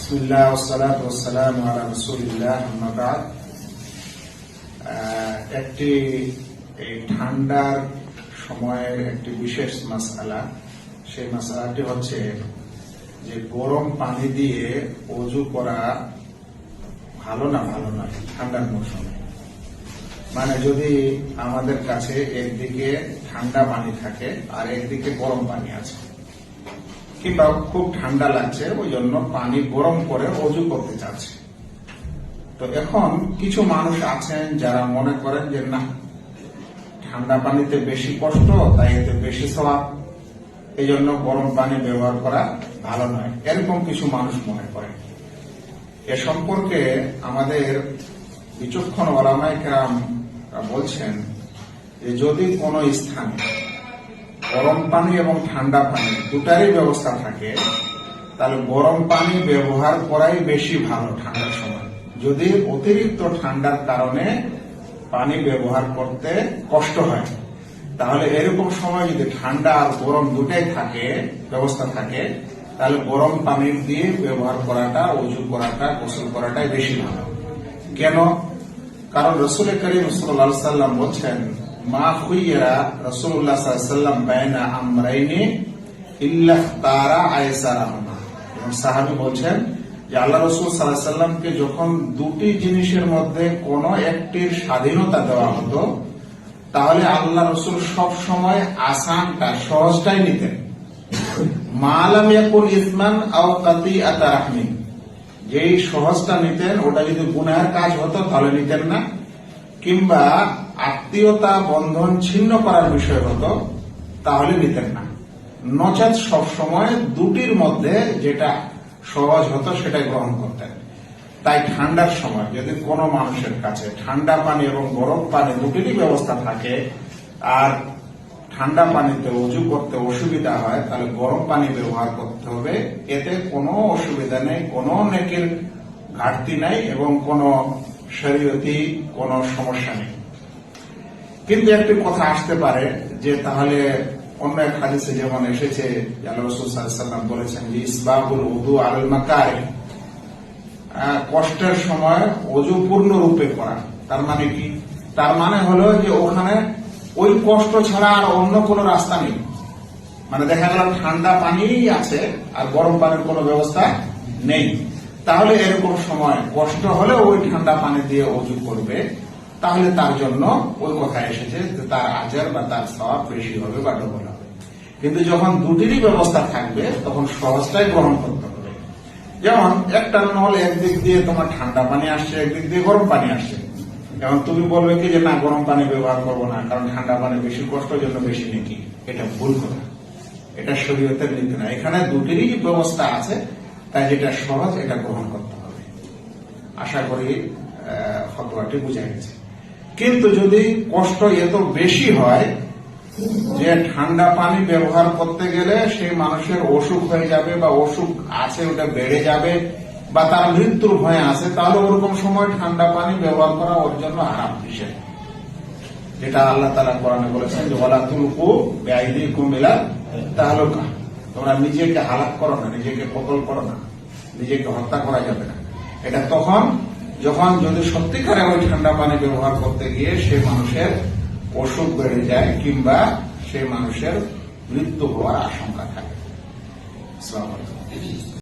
বিসমিল্লাহ ওয়াসসালাতু ওয়াসসালামু আলা রাসূলিল্লাহ আম্মা বা'দ। একটি এই ঠান্ডার সময়ের একটি বিশেষ মাসআলা, সেই মাসআলাটি হচ্ছে যে গরম পানি দিয়ে ওযু করা ভালো না ঠান্ডার মৌসুমে। মানে যদি আমাদের কাছে একদিকে ঠান্ডা পানি থাকে আর একদিকে গরম পানি আছে, কিংবা খুব ঠান্ডা লাগছে ওই জন্য পানি গরম করে ওযু করতে চাচ্ছে, তো এখন কিছু মানুষ আছেন যারা মনে করেন যে না, ঠান্ডা পানিতে বেশি কষ্ট, তাই এতে বেশি সওয়াব, এই জন্য গরম পানি ব্যবহার করা ভালো নয়, এরকম কিছু মানুষ মনে করেন। এ সম্পর্কে আমাদের বিচক্ষণ ওলামায়ে কেরাম বলছেন যে যদি কোন স্থানে গরম পানি এবং ঠান্ডা পানি দুটারই ব্যবস্থা থাকে, তাহলে গরম পানি ব্যবহার করাই বেশি ভালো ঠান্ডার সময়। যদি অতিরিক্ত ঠান্ডার কারণে পানি ব্যবহার করতে কষ্ট হয়, তাহলে এরকম সময় যদি ঠান্ডা আর গরম দুটাই থাকে, ব্যবস্থা থাকে, তাহলে গরম পানি দিয়ে ব্যবহার করাটা, ওযু করাটা, গোসল করাটাই বেশি ভালো। কেন? কারণ রাসূল করিম সাল্লাল্লাহু আলাইহি ওয়াসাল্লাম বলছেন, মা খুইরা রাসূলুল্লাহ সাল্লাল্লাহু আলাইহি ওয়াসাল্লাম বাইনা আমরাইনি ইল্লা ইখতারা আইসারাহুমা। এবং সাহাবী বলছেন যে আল্লাহ রাসূল সাল্লাল্লাহু আলাইহি ওয়াসাল্লামকে যখন দুটি জিনিসের মধ্যে কোন একটির স্বাধীনতা দেওয়া হতো, তাহলে আল্লাহ রাসূল সব সময় আসানটা, সহজটাই নিতেন। মা লাম ইয়াকুন ইসমান আও কাতিআত রাহমিন, যেই সহজটা নিতেন ওটা যদি গুনাহের কাজ হতো তাহলে নিতেন না, কিংবা আত্মীয়তা বন্ধন ছিন্ন করার বিষয় হতো তাহলে নিতেন না। নচেত সব সময় দুটির মধ্যে যেটা সহজ হতো সেটাই গ্রহণ করতেন। তাই ঠান্ডার সময় যদি কোনো মানুষের কাছে ঠান্ডা পানি এবং গরম পানি দুটিরই ব্যবস্থা থাকে, আর ঠান্ডা পানিতে ওযু করতে অসুবিধা হয়, তাহলে গরম পানি ব্যবহার করতে হবে। এতে কোনো অসুবিধা নেই, কোনো নেকির ঘাটতি নাই এবং কোনো শরীয়তি কোনো সমস্যা নেই। কিন্তু একটি কথা আসতে পারে যে তাহলে অন্য এক হাদিসে যেমন এসেছে, আল্লাহ রাসূল সাল্লাল্লাহু আলাইহি ওয়াসাল্লাম বলেছেন যে ইসবাগুল উযু আলাল মাকারিহ, কষ্টের সময় ওযু পূর্ণ রূপে করা। তার মানে কি? তার মানে হলো যে ওখানে ওই কষ্ট ছাড়া আর অন্য কোনো রাস্তা নেই। মানে দেখা গেল ঠান্ডা পানি আছে আর গরম পানির কোনো ব্যবস্থা নেই, তাহলে এরকম সময় কষ্ট হলে ওই ঠান্ডা পানি দিয়ে ওযু করবে, তাহলে তার জন্য ওই কথা এসেছে যে তার আজর বা তার সওয়াব বেশি হবে বা ডবল হবে। কিন্তু যখন দুটিরই ব্যবস্থা থাকবে তখন সহজটাই গ্রহণ করতে হবে। যেমন একটা নল একদিক দিয়ে তোমার ঠান্ডা পানি আসছে, একদিক দিয়ে গরম পানি আসছে, এবং তুমি বলবে কি যে না, গরম পানি ব্যবহার করবো না, কারণ ঠান্ডা পানি বেশি কষ্টের জন্য বেশি নেকি। এটা ভুল কথা, এটা শরীয়তের নীতি না। এখানে দুটিরই ব্যবস্থা আছে, তাই যেটা সহজ এটা গ্রহণ করতে হবে। আশা করি ফতোয়াটি বুঝা গেছে। কিন্তু যদি কষ্ট এত বেশি হয় যে ঠান্ডা পানি ব্যবহার করতে গেলে সেই মানুষের অসুখ হয়ে যাবে বা অসুখ আছে ওটা বেড়ে যাবে বা তার মৃত্যুর ভয় আছে, তাহলে ওরকম সময় ঠান্ডা পানি ব্যবহার করা ওর জন্য হারাম নিষেধ। যেটা আল্লাহ তাআলা কোরআনে বলেছেন যে ওয়ালা তুলকু বিআইদিকুম ইলা তাহলুকা, তোমরা নিজেকে হালাক করো না, নিজেকে কতল করো না, নিজেকে হত্যা করা যাবে না। এটা তখন যখন যদি সত্যিকারে ওই ঠান্ডা পানি ব্যবহার করতে গিয়ে সে মানুষের অসুখ বেড়ে যায় কিংবা সেই মানুষের মৃত্যু হওয়ার আশঙ্কা থাকে। আসসালামু আলাইকুম।